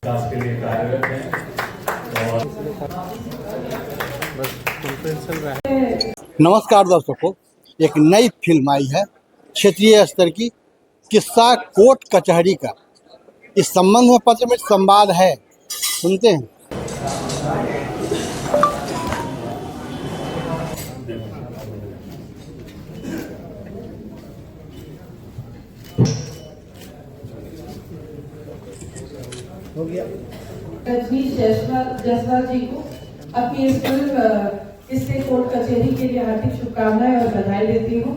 विकास के लिए कार्यरत हैं और नमस्कार दर्शकों, एक नई फिल्म आई है क्षेत्रीय स्तर की, किस्सा कोर्ट कचहरी का। इस संबंध में पत्र में संवाद है, सुनते हैं। रजनीश जायसवाल जी को अपनी इस फिल्म किस्से कोर्ट कचहरी के लिए हार्दिक शुभकामनाएं और बधाई देती हूँ।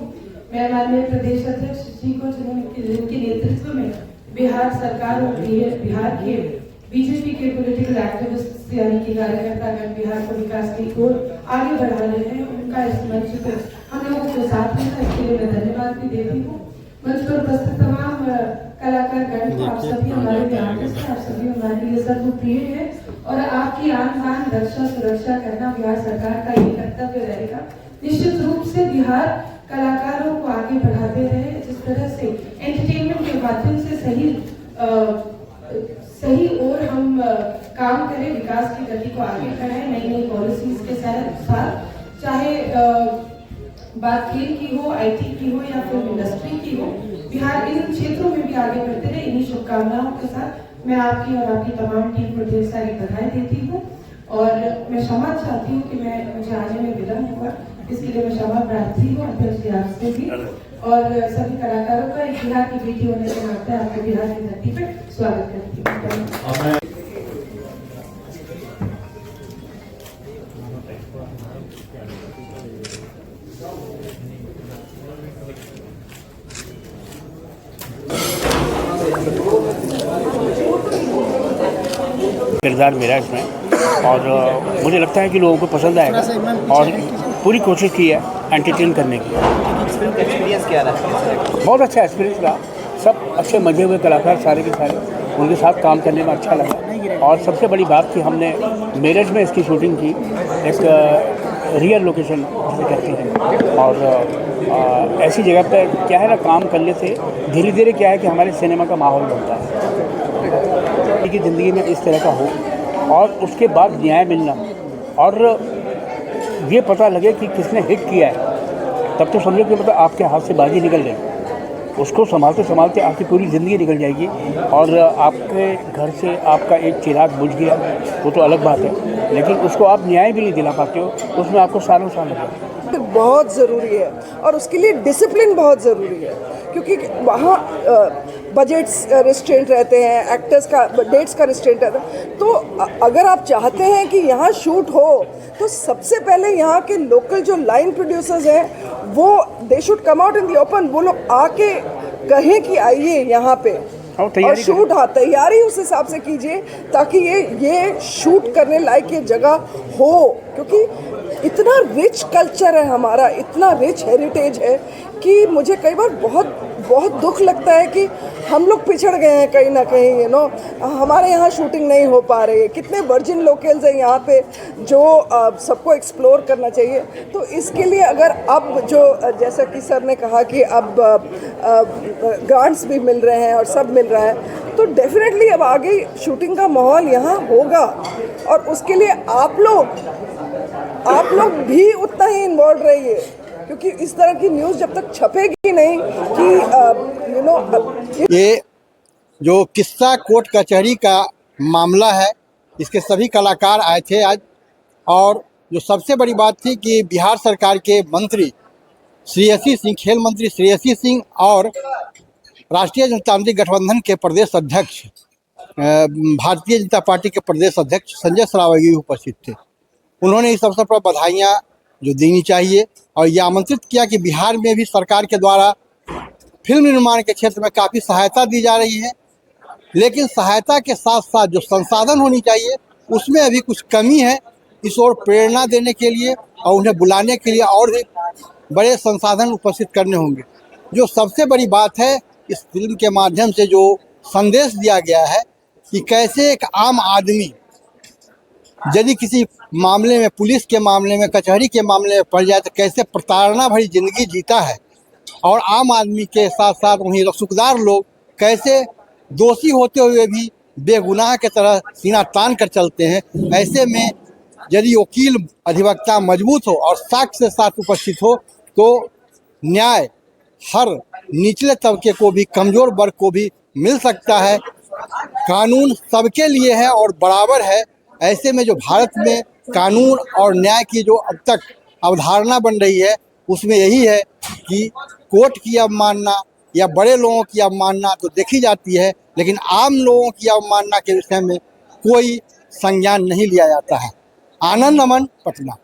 मैं माननीय प्रदेश अध्यक्ष जी को जिनके नेतृत्व में बिहार सरकार और बिहार के बीजेपी के पॉलिटिकल एक्टिविस्ट यानी कि कार्यकर्ता बिहार को विकास की ओर आगे बढ़ा रहे हैं, उनका इस मंच पर हम लोगों के साथ में इसके लिए मैं धन्यवाद भी देती हूँ। मंच पर उपस्थित तमाम कलाकार गण को आप सभी हमारे आर्टिस्ट हैं, आप सभी हमारे लिए सर्वप्रिय है और आपकी आन बान रक्षा सुरक्षा करना बिहार सरकार का ये कर्तव्य रहेगा। निश्चित रूप से बिहार कलाकारों को आगे बढ़ाते रहे, जिस तरह से एंटरटेनमेंट के माध्यम से सही और हम काम करें, विकास की गति को आगे बढ़ाएं, नई नई पॉलिसीज के साथ, चाहे बात खेल की हो, आईटी की हो या फिल्म इंडस्ट्री की हो, बिहार इन क्षेत्रों में भी आगे बढ़ते रहे। इन्हीं शुभकामनाओं के साथ मैं आपकी और आपकी तमाम टीम को ढेर सारी बधाई देती हूँ और मैं क्षमा चाहती हूँ कि मुझे आने में विलम्ब हुआ, इसके लिए मैं क्षमा प्रार्थी हूँ अध्यक्ष जी आपसे भी और सभी कलाकारों का। एक बिहार की बेटी होने के नाते आपको बिहार की धरती पर स्वागत करती हूँ। किरदार मेरा इसमें और मुझे लगता है कि लोगों को पसंद आएगा और पूरी कोशिश की है एंटरटेन करने की। एक्सपीरियंस क्या रहा? बहुत अच्छा एक्सपीरियंस रहा, सब अच्छे मजे हुए कलाकार सारे के सारे, उनके साथ काम करने में अच्छा लगा और सबसे बड़ी बात कि हमने मेरठ में इसकी शूटिंग की, एक रियल लोकेशन जिसे कहते हैं और ऐसी जगह पर क्या है ना, काम करने से धीरे धीरे क्या है कि हमारे सिनेमा का माहौल बनता है कि ज़िंदगी में इस तरह का हो और उसके बाद न्याय मिलना और ये पता लगे कि किसने हिट किया है, तब तो समझो कि मतलब आपके हाथ से बाजी निकल गई। उसको संभालते संभालते आपकी पूरी ज़िंदगी निकल जाएगी और आपके घर से आपका एक चिराग बुझ गया, वो तो अलग बात है, लेकिन उसको आप न्याय भी नहीं दिला पाते हो, उसमें आपको सालों साल लगेगा। बहुत ज़रूरी है और उसके लिए डिसिप्लिन बहुत ज़रूरी है, क्योंकि वहाँ बजट्स रिस्ट्रेंट रहते हैं, एक्टर्स का डेट्स का रिस्ट्रेंट रहता है। तो अगर आप चाहते हैं कि यहाँ शूट हो तो सबसे पहले यहाँ के लोकल जो लाइन प्रोड्यूसर्स हैं वो they should come out in the open, वो लोग आके कहें कि आइए यहाँ पे और शूट। हाँ, तैयारी उस हिसाब से कीजिए ताकि ये शूट करने लायक ये जगह हो, क्योंकि इतना रिच कल्चर है हमारा, इतना रिच हेरिटेज है कि मुझे कई बार बहुत बहुत दुख लगता है कि हम लोग पिछड़ गए हैं कहीं ना कहीं, हमारे यहाँ शूटिंग नहीं हो पा रही है। कितने वर्जिन लोकल्स हैं यहाँ पे जो सबको एक्सप्लोर करना चाहिए। तो इसके लिए अगर अब जो जैसा कि सर ने कहा कि अब ग्रांट्स भी मिल रहे हैं और सब मिल रहा है, तो डेफिनेटली अब आगे शूटिंग का माहौल यहाँ होगा और उसके लिए आप लोग भी उतना ही इन्वॉल्व रहिए, क्योंकि इस तरह की न्यूज़ जब तक छपेगी नहीं कि ये जो किस्सा कोर्ट कचहरी का मामला है, इसके सभी कलाकार आए थे आज और जो सबसे बड़ी बात थी कि बिहार सरकार के मंत्री श्रेयसी सिंह, खेल मंत्री श्रेयसी सिंह और राष्ट्रीय जनतांत्रिक गठबंधन के प्रदेश अध्यक्ष, भारतीय जनता पार्टी के प्रदेश अध्यक्ष संजय सरावगी उपस्थित थे। उन्होंने इस अवसर पर बधाइयाँ जो देनी चाहिए और ये आमंत्रित किया कि बिहार में भी सरकार के द्वारा फिल्म निर्माण के क्षेत्र में काफ़ी सहायता दी जा रही है, लेकिन सहायता के साथ साथ जो संसाधन होनी चाहिए उसमें अभी कुछ कमी है। इस ओर प्रेरणा देने के लिए और उन्हें बुलाने के लिए और भी बड़े संसाधन उपस्थित करने होंगे। जो सबसे बड़ी बात है, इस फिल्म के माध्यम से जो संदेश दिया गया है कि कैसे एक आम आदमी यदि किसी मामले में, पुलिस के मामले में, कचहरी के मामले में पड़ जाए तो कैसे प्रताड़ना भरी जिंदगी जीता है और आम आदमी के साथ साथ वहीं रसूखदार लोग कैसे दोषी होते हुए भी बेगुनाह की तरह सीना तान कर चलते हैं। ऐसे में यदि वकील अधिवक्ता मजबूत हो और साक्ष्य के साथ उपस्थित हो तो न्याय हर निचले तबके को भी, कमज़ोर वर्ग को भी मिल सकता है। कानून सबके लिए है और बराबर है। ऐसे में जो भारत में कानून और न्याय की जो अब तक अवधारणा बन रही है उसमें यही है कि कोर्ट की अवमानना या बड़े लोगों की अवमानना तो देखी जाती है, लेकिन आम लोगों की अवमानना के विषय में कोई संज्ञान नहीं लिया जाता है। आनंद अमन, पटना।